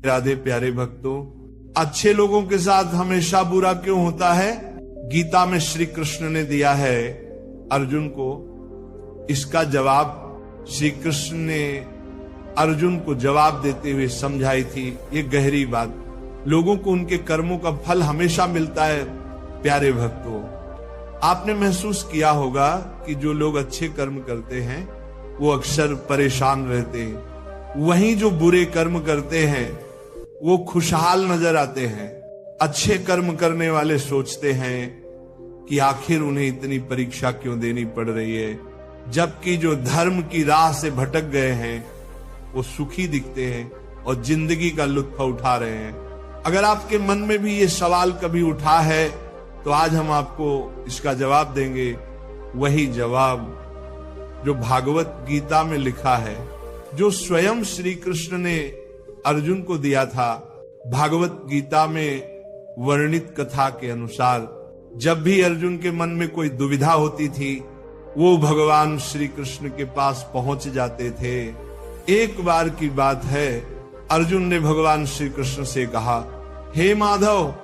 राधे प्यारे भक्तों, अच्छे लोगों के साथ हमेशा बुरा क्यों होता है? गीता में श्री कृष्ण ने दिया है अर्जुन को। इसका जवाब श्री कृष्ण ने अर्जुन को जवाब देते हुए समझाई थी। ये गहरी बात, लोगों को उनके कर्मों का फल हमेशा मिलता है। प्यारे भक्तों, आपने महसूस किया होगा कि जो लोग अच्छे कर्म करते हैं वो अक्सर परेशान रहते हैं, वहीं जो बुरे कर्म करते हैं वो खुशहाल नजर आते हैं। अच्छे कर्म करने वाले सोचते हैं कि आखिर उन्हें इतनी परीक्षा क्यों देनी पड़ रही है, जबकि जो धर्म की राह से भटक गए हैं वो सुखी दिखते हैं और जिंदगी का लुत्फ उठा रहे हैं। अगर आपके मन में भी ये सवाल कभी उठा है तो आज हम आपको इसका जवाब देंगे, वही जवाब जो भागवत गीता में लिखा है, जो स्वयं श्री कृष्ण ने अर्जुन को दिया था। भागवत गीता में वर्णित कथा के अनुसार जब भी अर्जुन के मन में कोई दुविधा होती थी वो भगवान श्री कृष्ण के पास पहुंच जाते थे। एक बार की बात है, अर्जुन ने भगवान श्री कृष्ण से कहा, हे माधव,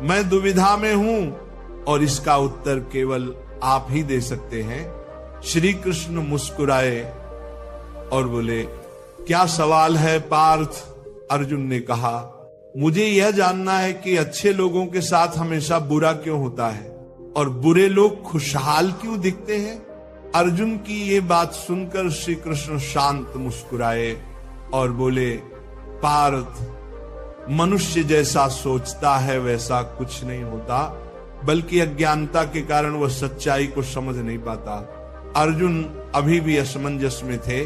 मैं दुविधा में हूं और इसका उत्तर केवल आप ही दे सकते हैं। श्री कृष्ण मुस्कुराए और बोले, क्या सवाल है पार्थ? अर्जुन ने कहा, मुझे यह जानना है कि अच्छे लोगों के साथ हमेशा बुरा क्यों होता है और बुरे लोग खुशहाल क्यों दिखते हैं? अर्जुन की ये बात सुनकर श्री कृष्ण शांत मुस्कुराए और बोले, पार्थ, मनुष्य जैसा सोचता है वैसा कुछ नहीं होता, बल्कि अज्ञानता के कारण वह सच्चाई को समझ नहीं पाता। अर्जुन अभी भी असमंजस में थे।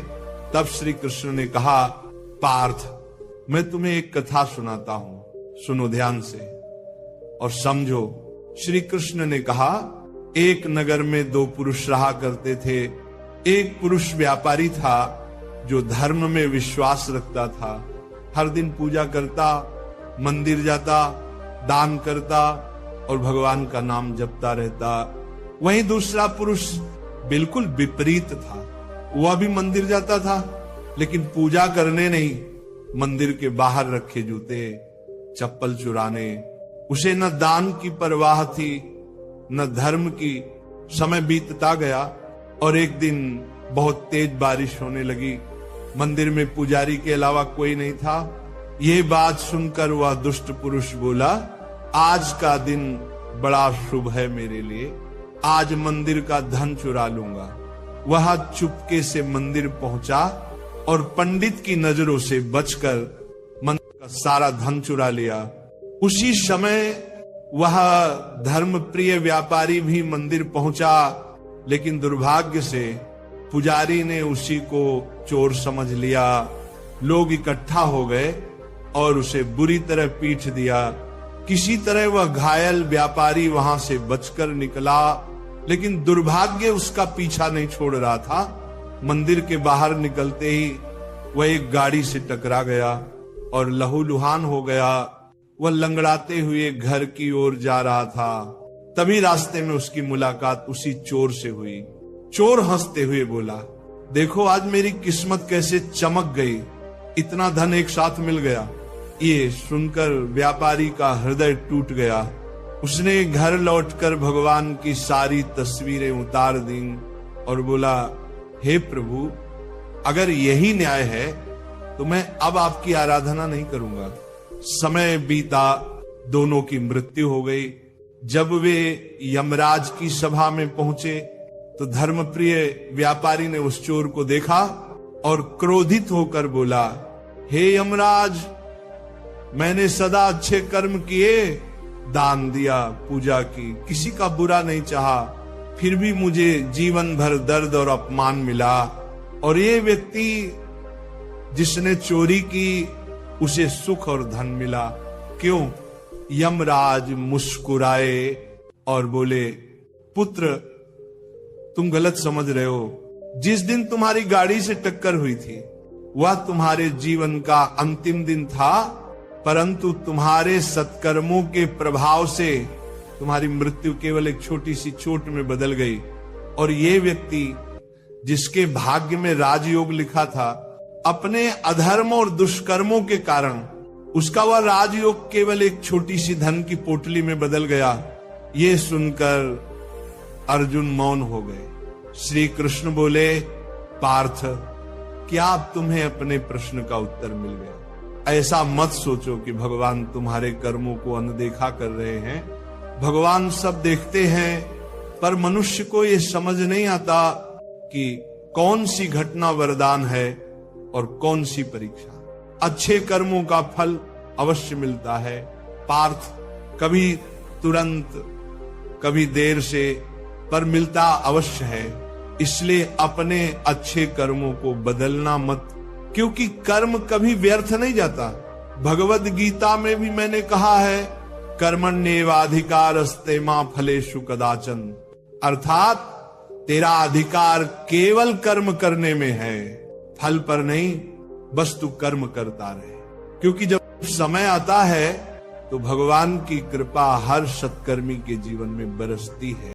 तब श्री कृष्ण ने कहा, पार्थ, मैं तुम्हें एक कथा सुनाता हूं, सुनो ध्यान से और समझो। श्री कृष्ण ने कहा, एक नगर में दो पुरुष रहा करते थे। एक पुरुष व्यापारी था जो धर्म में विश्वास रखता था, हर दिन पूजा करता, मंदिर जाता, दान करता और भगवान का नाम जपता रहता। वहीं दूसरा पुरुष बिल्कुल विपरीत था, वह भी मंदिर जाता था लेकिन पूजा करने नहीं, मंदिर के बाहर रखे जूते चप्पल चुराने। उसे न दान की परवाह थी न धर्म की। समय बीतता गया और एक दिन बहुत तेज बारिश होने लगी। मंदिर में पुजारी के अलावा कोई नहीं था। ये बात सुनकर वह दुष्ट पुरुष बोला, आज का दिन बड़ा शुभ है मेरे लिए, आज मंदिर का धन चुरा लूंगा। वह चुपके से मंदिर पहुंचा और पंडित की नजरों से बचकर मंदिर का सारा धन चुरा लिया। उसी समय वह धर्म प्रिय व्यापारी भी मंदिर पहुंचा, लेकिन दुर्भाग्य से पुजारी ने उसी को चोर समझ लिया। लोग इकट्ठा हो गए और उसे बुरी तरह पीट दिया। किसी तरह वह घायल व्यापारी वहां से बचकर निकला, लेकिन दुर्भाग्य उसका पीछा नहीं छोड़ रहा था। मंदिर के बाहर निकलते ही वह एक गाड़ी से टकरा गया और लहूलुहान हो गया। वह लंगड़ाते हुए घर की ओर जा रहा था। तभी रास्ते में उसकी मुलाकात उसी चोर से हुई। चोर हंसते हुए बोला, देखो आज मेरी किस्मत कैसे चमक गई, इतना धन एक साथ मिल गया। ये सुनकर व्यापारी का हृदय टूट गया। उसने घर लौटकर भगवान की सारी तस्वीरें उतार दी और बोला, हे प्रभु, अगर यही न्याय है तो मैं अब आपकी आराधना नहीं करूंगा। समय बीता, दोनों की मृत्यु हो गई। जब वे यमराज की सभा में पहुंचे तो धर्मप्रिय व्यापारी ने उस चोर को देखा और क्रोधित होकर बोला, हे यमराज, मैंने सदा अच्छे कर्म किए, दान दिया, पूजा की, किसी का बुरा नहीं चाहा, फिर भी मुझे जीवन भर दर्द और अपमान मिला। और ये व्यक्ति जिसने चोरी की उसे सुख और धन मिला। क्यों? यमराज मुस्कुराए और बोले, पुत्र, तुम गलत समझ रहे हो। जिस दिन तुम्हारी गाड़ी से टक्कर हुई थी वह तुम्हारे जीवन का अंतिम दिन था, परंतु तुम्हारे सत्कर्मों के प्रभाव से तुम्हारी मृत्यु केवल एक छोटी सी चोट में बदल गई। और ये व्यक्ति जिसके भाग्य में राजयोग लिखा था, अपने अधर्म और दुष्कर्मों के कारण उसका वह राजयोग केवल एक छोटी सी धन की पोटली में बदल गया। ये सुनकर अर्जुन मौन हो गए। श्री कृष्ण बोले, पार्थ, क्या अब तुम्हें अपने प्रश्न का उत्तर मिल गया? ऐसा मत सोचो कि भगवान तुम्हारे कर्मों को अनदेखा कर रहे हैं। भगवान सब देखते हैं, पर मनुष्य को यह समझ नहीं आता कि कौन सी घटना वरदान है और कौन सी परीक्षा। अच्छे कर्मों का फल अवश्य मिलता है पार्थ, कभी तुरंत कभी देर से, पर मिलता अवश्य है। इसलिए अपने अच्छे कर्मों को बदलना मत, क्योंकि कर्म कभी व्यर्थ नहीं जाता। भगवद गीता में भी मैंने कहा है, कर्मण्येवाधिकारस्ते मा फलेषु कदाचन, अर्थात तेरा अधिकार केवल कर्म करने में है, फल पर नहीं। बस तू कर्म करता रहे, क्योंकि जब समय आता है तो भगवान की कृपा हर सत्कर्मी के जीवन में बरसती है।